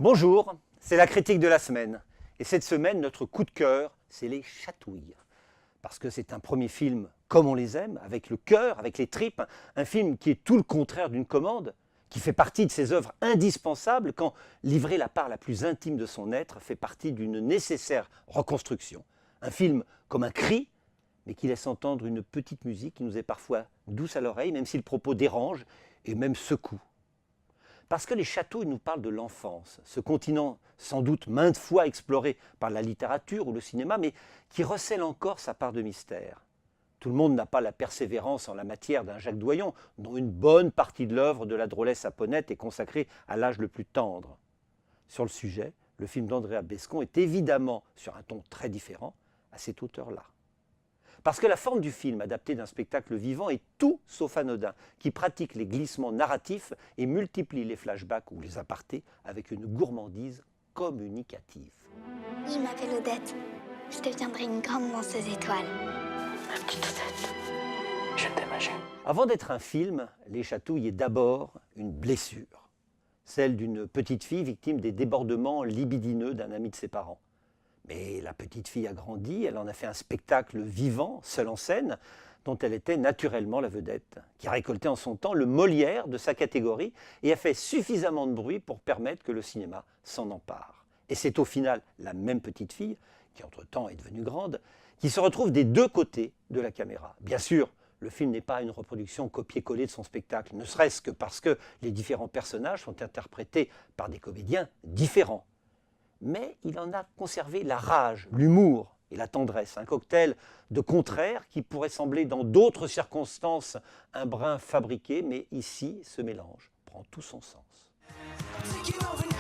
Bonjour, c'est la critique de la semaine. Et cette semaine, notre coup de cœur, c'est Les Chatouilles. Parce que c'est un premier film comme on les aime, avec le cœur, avec les tripes, un film qui est tout le contraire d'une commande, qui fait partie de ses œuvres indispensables quand livrer la part la plus intime de son être fait partie d'une nécessaire reconstruction. Un film comme un cri, mais qui laisse entendre une petite musique qui nous est parfois douce à l'oreille, même si le propos dérange et même secoue. Parce que Les Chatouilles nous parlent de l'enfance, ce continent sans doute maintes fois exploré par la littérature ou le cinéma, mais qui recèle encore sa part de mystère. Tout le monde n'a pas la persévérance en la matière d'un Jacques Doyon, dont une bonne partie de l'œuvre de la drôlesse aponette est consacrée à l'âge le plus tendre. Sur le sujet, le film d'Andrea Bescon est évidemment sur un ton très différent à cet auteur-là. Parce que la forme du film adapté d'un spectacle vivant est tout sauf anodin, qui pratique les glissements narratifs et multiplie les flashbacks ou les apartés avec une gourmandise communicative. Je m'appelle Odette. Je deviendrai une grande danseuse étoile. Ma petite Odette, je t'aime à jamais. Avant d'être un film, Les Chatouilles est d'abord une blessure. Celle d'une petite fille victime des débordements libidineux d'un ami de ses parents. Mais la petite fille a grandi, elle en a fait un spectacle vivant, seul en scène, dont elle était naturellement la vedette, qui a récolté en son temps le Molière de sa catégorie et a fait suffisamment de bruit pour permettre que le cinéma s'en empare. Et c'est au final la même petite fille, qui entre-temps est devenue grande, qui se retrouve des deux côtés de la caméra. Bien sûr, le film n'est pas une reproduction copier-coller de son spectacle, ne serait-ce que parce que les différents personnages sont interprétés par des comédiens différents. Mais il en a conservé la rage, l'humour et la tendresse, un cocktail de contraires qui pourrait sembler dans d'autres circonstances un brin fabriqué, mais ici, ce mélange prend tout son sens.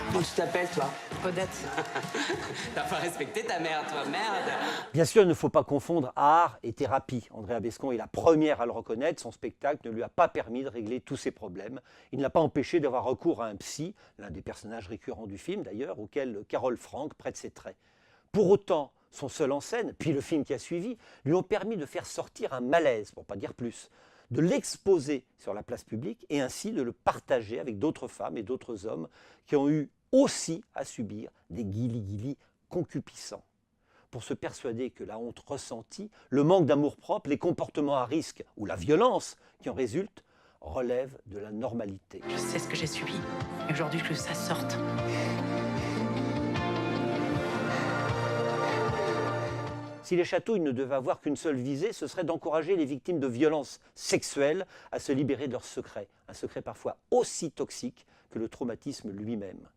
Comment tu t'appelles, toi? Odette. T'as pas respecté ta mère, toi, merde. Bien sûr, il ne faut pas confondre art et thérapie. Andrea Bescon est la première à le reconnaître, son spectacle ne lui a pas permis de régler tous ses problèmes. Il ne l'a pas empêché d'avoir recours à un psy, l'un des personnages récurrents du film d'ailleurs, auquel Carole Franck prête ses traits. Pour autant, son seul en scène, puis le film qui a suivi, lui ont permis de faire sortir un malaise, pour ne pas dire plus, de l'exposer sur la place publique et ainsi de le partager avec d'autres femmes et d'autres hommes qui ont eu aussi à subir des guilis-guilis concupiscents. Pour se persuader que la honte ressentie, le manque d'amour-propre, les comportements à risque ou la violence qui en résultent relèvent de la normalité. Je sais ce que j'ai subi. Et aujourd'hui, je veux que ça sorte. Si Les Chatouilles ne devaient avoir qu'une seule visée, ce serait d'encourager les victimes de violences sexuelles à se libérer de leurs secrets, un secret parfois aussi toxique que le traumatisme lui-même.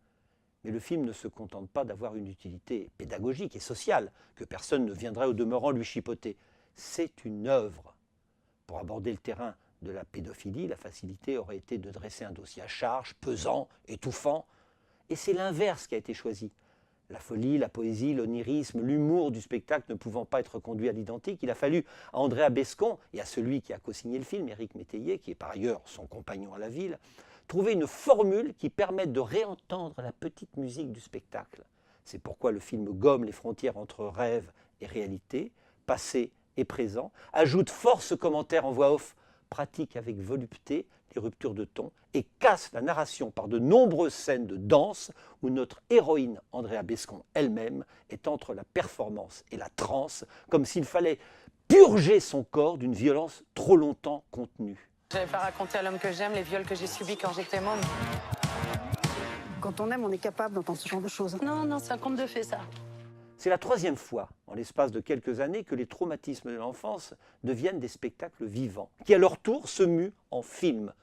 Mais le film ne se contente pas d'avoir une utilité pédagogique et sociale, que personne ne viendrait au demeurant lui chipoter. C'est une œuvre. Pour aborder le terrain de la pédophilie, la facilité aurait été de dresser un dossier à charge, pesant, étouffant. Et c'est l'inverse qui a été choisi. La folie, la poésie, l'onirisme, l'humour du spectacle ne pouvant pas être conduits à l'identique, il a fallu à Andrea Bescon et à celui qui a co-signé le film, Éric Métayer, qui est par ailleurs son compagnon à la ville, trouver une formule qui permette de réentendre la petite musique du spectacle. C'est pourquoi le film gomme les frontières entre rêve et réalité, passé et présent, ajoute force commentaires en voix off, pratique avec volupté les ruptures de ton et casse la narration par de nombreuses scènes de danse où notre héroïne Andrea Bescon elle-même est entre la performance et la transe, comme s'il fallait purger son corps d'une violence trop longtemps contenue. J'avais pas raconté à l'homme que j'aime les viols que j'ai subis quand j'étais môme. Quand on aime, on est capable d'entendre ce genre de choses. Non, c'est un conte de fées, ça. C'est la troisième fois, en l'espace de quelques années, que les traumatismes de l'enfance deviennent des spectacles vivants, qui à leur tour se muent en film.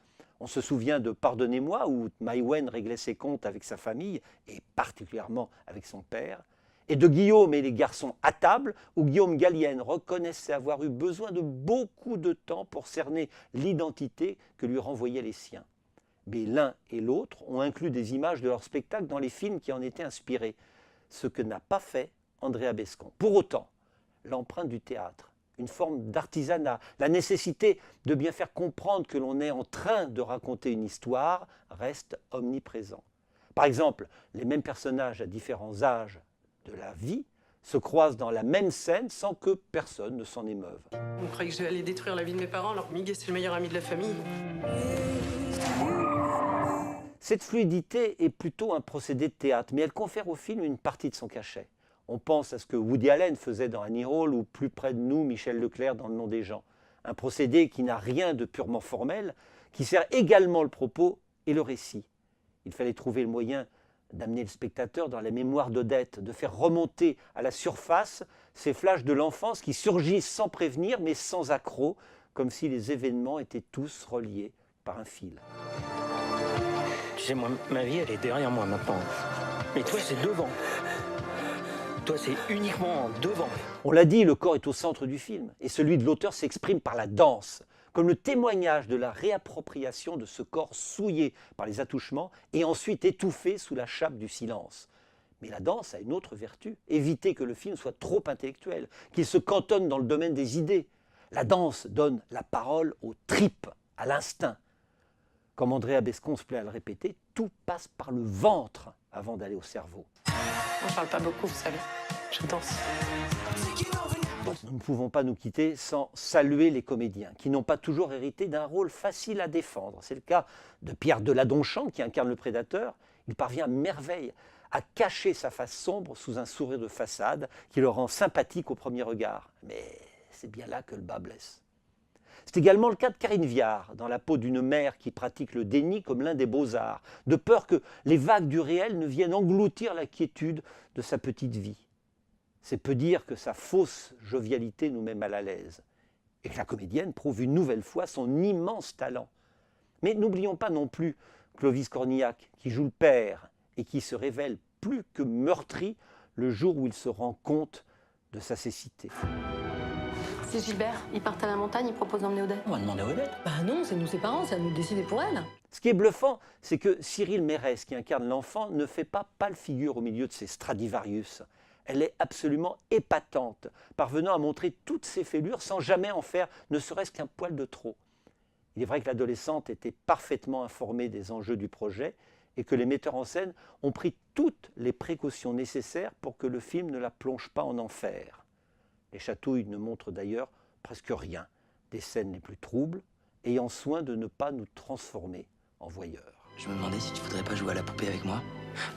On se souvient de Pardonnez-moi, où Maïwenn réglait ses comptes avec sa famille, et particulièrement avec son père, et de Guillaume et les garçons à table, où Guillaume Gallienne reconnaissait avoir eu besoin de beaucoup de temps pour cerner l'identité que lui renvoyaient les siens. Mais l'un et l'autre ont inclus des images de leur spectacle dans les films qui en étaient inspirés, ce que n'a pas fait Andrea Bescon. Pour autant, l'empreinte du théâtre, une forme d'artisanat, la nécessité de bien faire comprendre que l'on est en train de raconter une histoire reste omniprésent. Par exemple, les mêmes personnages à différents âges de la vie se croisent dans la même scène sans que personne ne s'en émeuve. On croyait que j'allais détruire la vie de mes parents alors que Miguel, c'est le meilleur ami de la famille. Cette fluidité est plutôt un procédé de théâtre, mais elle confère au film une partie de son cachet. On pense à ce que Woody Allen faisait dans Annie Hall ou plus près de nous, Michel Leclerc dans Le Nom des gens. Un procédé qui n'a rien de purement formel, qui sert également le propos et le récit. Il fallait trouver le moyen d'amener le spectateur dans la mémoire d'Odette, de faire remonter à la surface ces flashs de l'enfance qui surgissent sans prévenir mais sans accroc, comme si les événements étaient tous reliés par un fil. Tu sais, moi, ma vie, elle est derrière moi maintenant. Mais toi, c'est devant. Toi, c'est uniquement devant. On l'a dit, le corps est au centre du film, et celui de l'auteur s'exprime par la danse, comme le témoignage de la réappropriation de ce corps souillé par les attouchements et ensuite étouffé sous la chape du silence. Mais la danse a une autre vertu, éviter que le film soit trop intellectuel, qu'il se cantonne dans le domaine des idées. La danse donne la parole aux tripes, à l'instinct. Comme Andrea Bescon se plaît à le répéter, tout passe par le ventre avant d'aller au cerveau. On parle pas beaucoup, vous savez. Je danse. Nous ne pouvons pas nous quitter sans saluer les comédiens, qui n'ont pas toujours hérité d'un rôle facile à défendre. C'est le cas de Pierre Deladonchamp, qui incarne le prédateur. Il parvient à merveille à cacher sa face sombre sous un sourire de façade qui le rend sympathique au premier regard. Mais c'est bien là que le bas blesse. C'est également le cas de Karine Viard, dans la peau d'une mère qui pratique le déni comme l'un des beaux-arts, de peur que les vagues du réel ne viennent engloutir la quiétude de sa petite vie. C'est peu dire que sa fausse jovialité nous met mal à l'aise, et que la comédienne prouve une nouvelle fois son immense talent. Mais n'oublions pas non plus Clovis Cornillac, qui joue le père, et qui se révèle plus que meurtri le jour où il se rend compte de sa cécité. C'est Gilbert, ils partent à la montagne, ils proposent d'emmener Odette. On va demander à Odette. Bah non, c'est nous ses parents, c'est à nous de décider pour elle. Ce qui est bluffant, c'est que Cyril Mérès, qui incarne l'enfant, ne fait pas pâle figure au milieu de ses Stradivarius. Elle est absolument épatante, parvenant à montrer toutes ses fêlures sans jamais en faire ne serait-ce qu'un poil de trop. Il est vrai que l'adolescente était parfaitement informée des enjeux du projet et que les metteurs en scène ont pris toutes les précautions nécessaires pour que le film ne la plonge pas en enfer. Les chatouilles ne montrent d'ailleurs presque rien des scènes les plus troubles, ayant soin de ne pas nous transformer en voyeurs. Je me demandais si tu voudrais pas jouer à la poupée avec moi.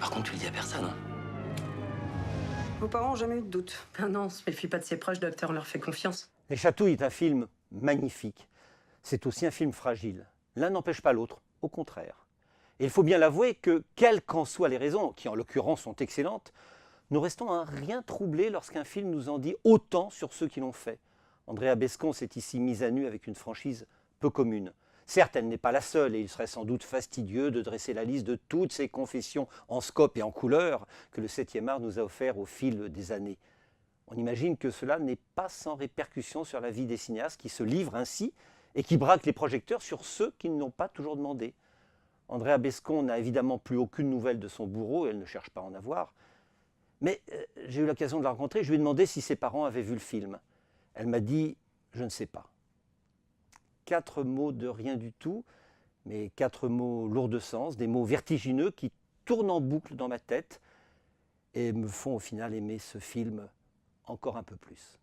Par contre, tu le dis à personne, hein. Vos parents n'ont jamais eu de doute. Ah non, on se méfie pas de ses proches, docteur, on leur fait confiance. Les chatouilles est un film magnifique. C'est aussi un film fragile. L'un n'empêche pas l'autre, au contraire. Et il faut bien l'avouer que, quelles qu'en soient les raisons, qui en l'occurrence sont excellentes, nous restons à rien troublés lorsqu'un film nous en dit autant sur ceux qui l'ont fait. Andrea Bescon s'est ici mise à nu avec une franchise peu commune. Certes, elle n'est pas la seule et il serait sans doute fastidieux de dresser la liste de toutes ces confessions en scope et en couleur que le 7e art nous a offert au fil des années. On imagine que cela n'est pas sans répercussion sur la vie des cinéastes qui se livrent ainsi et qui braquent les projecteurs sur ceux qui ne l'ont pas toujours demandé. Andrea Bescon n'a évidemment plus aucune nouvelle de son bourreau et elle ne cherche pas à en avoir. Mais j'ai eu l'occasion de la rencontrer, je lui ai demandé si ses parents avaient vu le film. Elle m'a dit « je ne sais pas ». 4 mots de rien du tout, mais 4 mots lourds de sens, des mots vertigineux qui tournent en boucle dans ma tête et me font au final aimer ce film encore un peu plus.